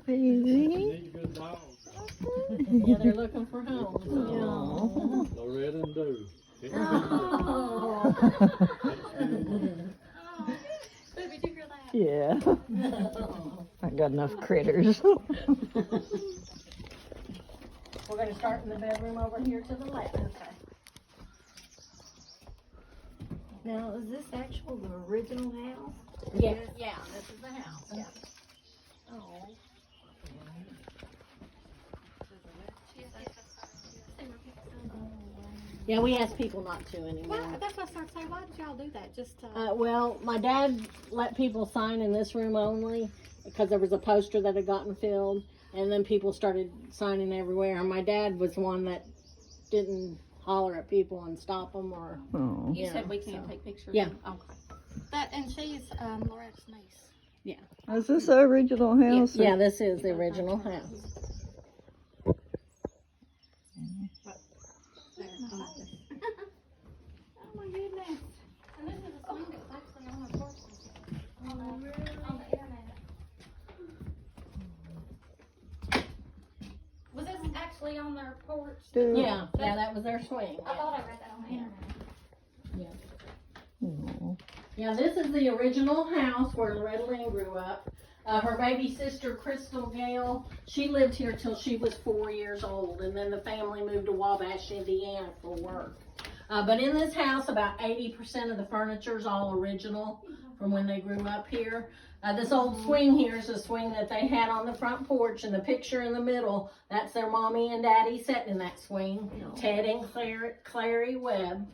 peasy. Good dog. Yeah, they're looking for homes. Yeah. Loretta and Do. Oh. Baby, do you hear that? Yeah. I got enough critters. We're going to start in the bedroom over here to the left. Okay. Now, is this actual the original house? Yeah, this is the house. Yeah. Oh. Yeah, we ask people not to anymore. Well, that's what I started saying. Why did y'all do that? Just Well, my dad let people sign in this room only because there was a poster that had gotten filled, and then people started signing everywhere. And my dad was one that didn't holler at people and stop them or. Oh. you Yeah, said we can't so- take pictures. Yeah. Okay. That and she's Loretta's niece. Is this the original house? Yeah, this is the original house. Oh my goodness. And this is a song that's actually on the porch. On the internet. Was this actually on their porch? Yeah, that was their swing. I thought I read that on the internet. Oh. Yeah, this is the original house where Loretta Lynn grew up. Her baby sister, Crystal Gale, she lived here till she was 4 years old, and then the family moved to Wabash, Indiana for work. But in this house, about 80% of the furniture is all original from when they grew up here. This old swing here is a swing that they had on the front porch, and the picture in the middle, that's their mommy and daddy sitting in that swing, Ted and Clary Webb.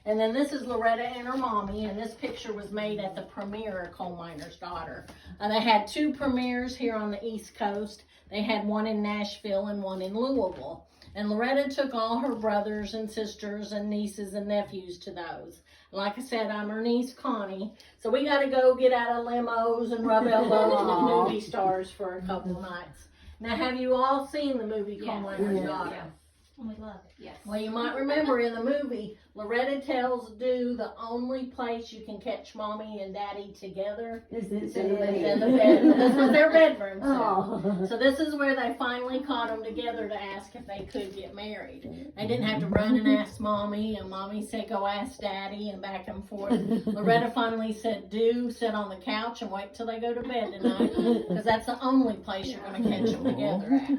And then this is Loretta and her mommy, and this picture was made at the premiere of Coal Miner's Daughter. They had 2 premieres here on the East Coast. They had one in Nashville and one in Louisville. And Loretta took all her brothers and sisters and nieces and nephews to those. Like I said, I'm her niece, Connie. So we got to go get out of limos and rub elbows with movie stars for a couple nights. Now, have you all seen the movie Coal Miner's Daughter? Yes. And we love it. Yes. Well, you might remember in the movie, Loretta tells Do the only place you can catch mommy and daddy together Is is in the bed. This was their bedroom. So this is where they finally caught them together to ask if they could get married. They didn't have to run and ask mommy, and mommy said go ask daddy, and back and forth. Loretta finally said, Do sit on the couch and wait till they go to bed tonight, because that's the only place you're going to catch them together at.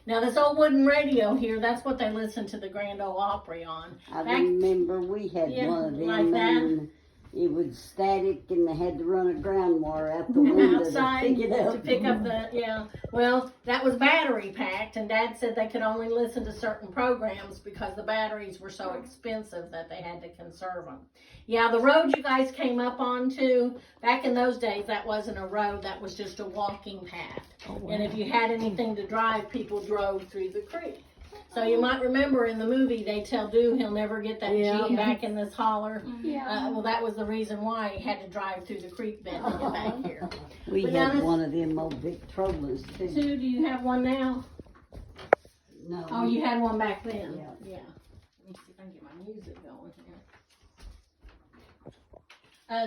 Now, this old wooden radio here, that's what they listen to the Grand Ole Opry on. I remember we had one of them, like that. and it was static, and they had to run a ground wire out the window Outside to pick it up. the, well, that was battery packed, and Dad said they could only listen to certain programs because the batteries were so expensive that they had to conserve them. Yeah, the road you guys came up onto, back in those days, that wasn't a road, that was just a walking path. Oh, wow. And if you had anything to drive, people drove through the creek. So you might remember in the movie, they tell Do he'll never get that Jeep back in this holler. Well, that was the reason why he had to drive through the creek bed to get back here. We But had now one of them old Victrolas too. Sue, do you have one now? No. Oh, you had one back then? Yeah. Let me see if I can get my music going here.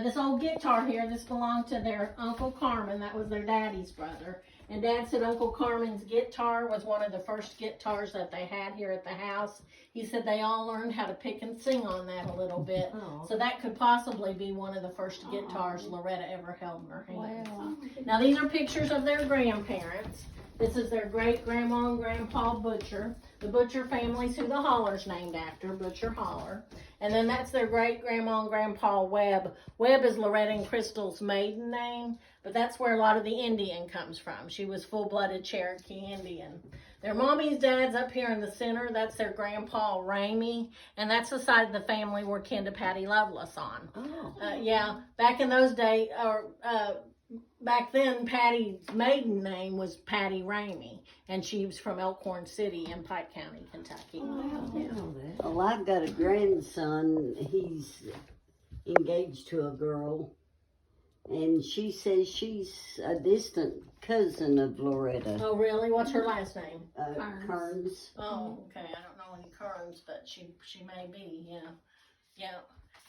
This old guitar here, this belonged to their Uncle Carmen. That was their daddy's brother. And Dad said Uncle Carmen's guitar was one of the first guitars that they had here at the house. He said they all learned how to pick and sing on that a little bit. Oh. So that could possibly be one of the first guitars Loretta ever held in her hand. Wow. Now these are pictures of their grandparents. This is their great-grandma and grandpa Butcher. The Butcher family's who the Holler's named after, Butcher Holler. And then that's their great-grandma and grandpa Webb. Webb is Loretta and Crystal's maiden name, but that's where a lot of the Indian comes from. She was full-blooded Cherokee Indian. Their mommy's dad's up here in the center. That's their grandpa Ramey, and that's the side of the family we're kin to Patty Loveless on. Oh. Yeah, back in those days, back then, Patty's maiden name was Patty Ramey, and she was from Elkhorn City in Pike County, Kentucky. Well, I've got a grandson. He's engaged to a girl, and she says she's a distant cousin of Loretta. Oh, really? What's her last name? Kearns. Oh, okay. I don't know any Kearns, but she may be. Yeah.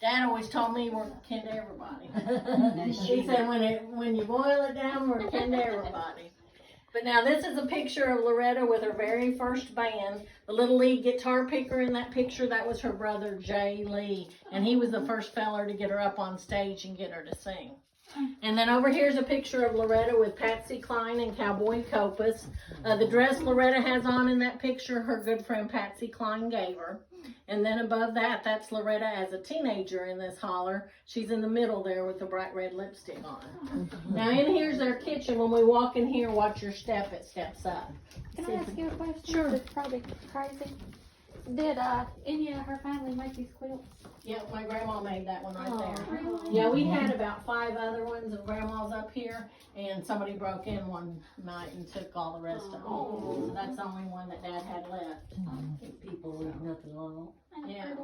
Dad always told me we're kin to everybody. She said when you boil it down, we're kin to everybody. But now this is a picture of Loretta with her very first band. The little lead guitar picker in that picture, that was her brother Jay Lee. And he was the first feller to get her up on stage and get her to sing. And then over here's a picture of Loretta with Patsy Cline and Cowboy Copas. The dress Loretta has on in that picture, her good friend Patsy Cline gave her. And then above that, that's Loretta as a teenager in this holler. She's in the middle there with the bright red lipstick on. Now in here's their kitchen. When we walk in here, watch your step, it steps up. Can I ask you a question? Sure. It's probably crazy. Did any of her family make these quilts? Yeah, my grandma made that one right there. Really? Yeah, we had about 5 other ones of grandma's up here, and somebody broke in one night and took all the rest of them. So that's the only one that Dad had left. People leave nothing alone. Yeah.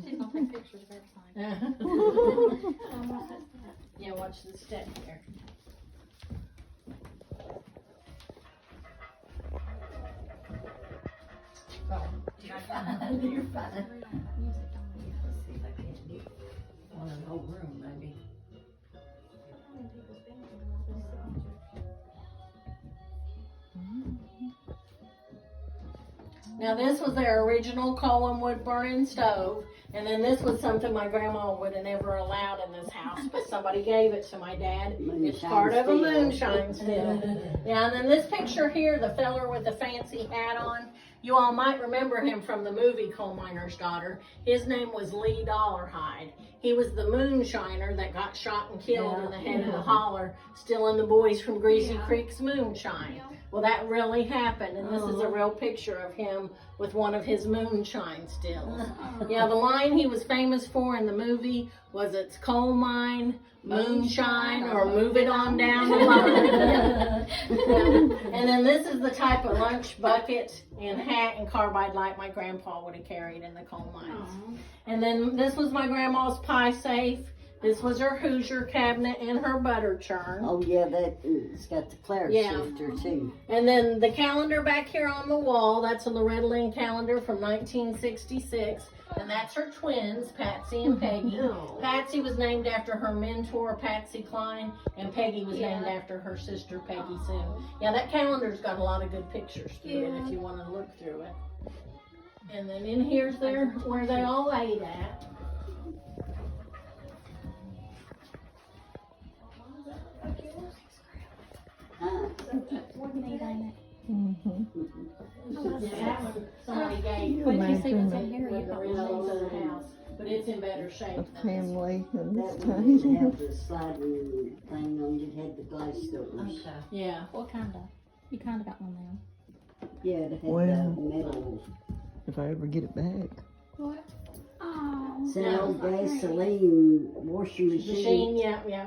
She's gonna take pictures of everything. Yeah, watch the step here. Oh, you're fine. You're fine. Let's see if I can get one in the whole room, maybe. Now this was their original coal and wood burning stove, and then this was something my grandma would have never allowed in this house, but somebody gave it to my dad. It's Moonshine part of a still. moonshine still. Yeah, and then this picture here, the feller with the fancy hat on, you all might remember him from the movie Coal Miner's Daughter. His name was Lee Dollarhide. He was the moonshiner that got shot and killed in the head of the holler, stealing the boys from Greasy Creek's moonshine. Well, that really happened, and this is a real picture of him with one of his moonshine stills. Yeah, the line he was famous for in the movie was, "It's coal mine, moonshine, or move it on down the line." Yeah. And then this is the type of lunch bucket and hat and carbide light my grandpa would have carried in the coal mines. And then this was my grandma's pie safe. This was her Hoosier cabinet and her butter churn. Oh yeah, it's got the Claire shifter too. And then the calendar back here on the wall, that's a Loretta Lynn calendar from 1966. And that's her twins, Patsy and Peggy. Patsy was named after her mentor, Patsy Cline, and Peggy was named after her sister, Peggy Sue. Yeah, that calendar's got a lot of good pictures through it if you want to look through it. And then in here's where they all ate at. Yeah, that one somebody gave. Wait till you see what's in Imagine here. With You the probably results of the house, but it's in better shape a than this. family in this That one didn't time. have the sliding thing on it, had the glass doors. Yeah. What kind of? You kind of got one now. Yeah, it had Well. the metal. If I ever get it back. What? Oh. It's an old gasoline washing Machine, yeah.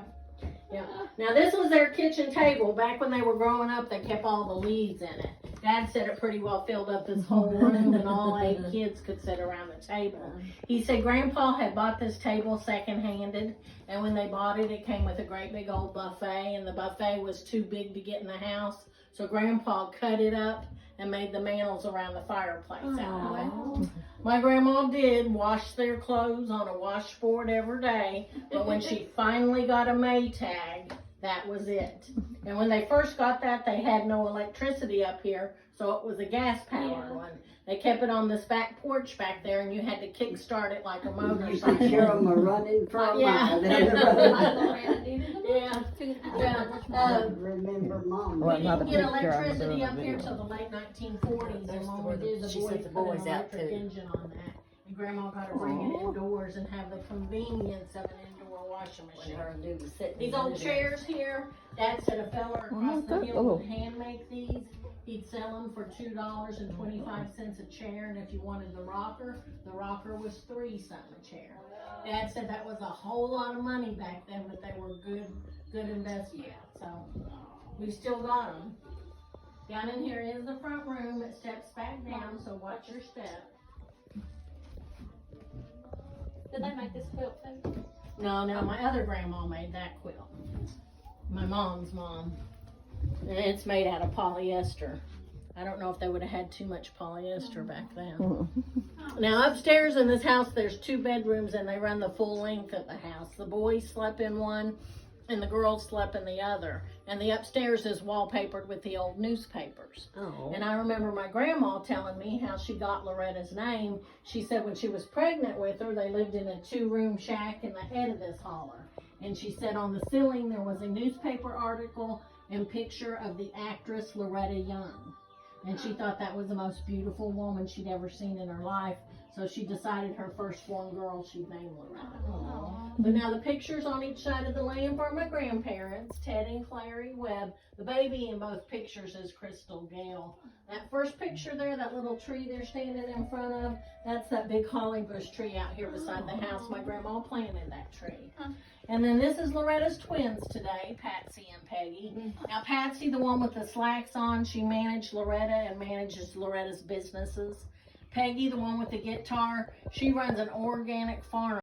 Now this was their kitchen table. Back when they were growing up, they kept all the leads in it. Dad said it pretty well filled up this whole room and all 8 kids could sit around the table. He said Grandpa had bought this table second-handed, and when they bought it, it came with a great big old buffet, and the buffet was too big to get in the house, so Grandpa cut it up and made the mantles around the fireplace out of it. My grandma did wash their clothes on a washboard every day, but when she finally got a Maytag, that was it. And when they first got that, they had no electricity up here, so it was a gas-powered one. They kept it on this back porch back there, and you had to kick-start it like a You motorcycle. could hear them running from Yeah. Yeah. I remember Mom. Well, We not didn't a get picture, I'm electricity doing a up here video. till the late 1940s, and when we did, the She boys sent the put an boys out, electric too. engine on that. And Grandma got to bring it indoors and have the convenience of an indoor washing machine. These old chairs here, Dad said a fella across the hill would hand make these. He'd sell them for $2.25 a chair, and if you wanted the rocker was $3-something a chair. Dad said that was a whole lot of money back then, but they were good investment. So we still got them. Down in here is the front room. It steps back down, so watch your step. Did they make this quilt too? No, my other grandma made that quilt. My mom's mom. And it's made out of polyester. I don't know if they would have had too much polyester back then. Now upstairs in this house, there's 2 bedrooms and they run the full length of the house. The boys slept in one and the girls slept in the other. And the upstairs is wallpapered with the old newspapers. Oh. And I remember my grandma telling me how she got Loretta's name. She said when she was pregnant with her, they lived in a 2-room shack in the head of this holler. And she said on the ceiling there was a newspaper article and picture of the actress Loretta Young. And she thought that was the most beautiful woman she'd ever seen in her life. So she decided her firstborn girl she'd name Loretta. But now the pictures on each side of the lamp are my grandparents, Ted and Clary Webb. The baby in both pictures is Crystal Gale. That first picture there, that little tree they're standing in front of, that's that big holly bush tree out here beside the house. My grandma planted that tree. And then this is Loretta's twins today, Patsy and Peggy. Now Patsy, the one with the slacks on, she managed Loretta and manages Loretta's businesses. Peggy, the one with the guitar, she runs an organic farm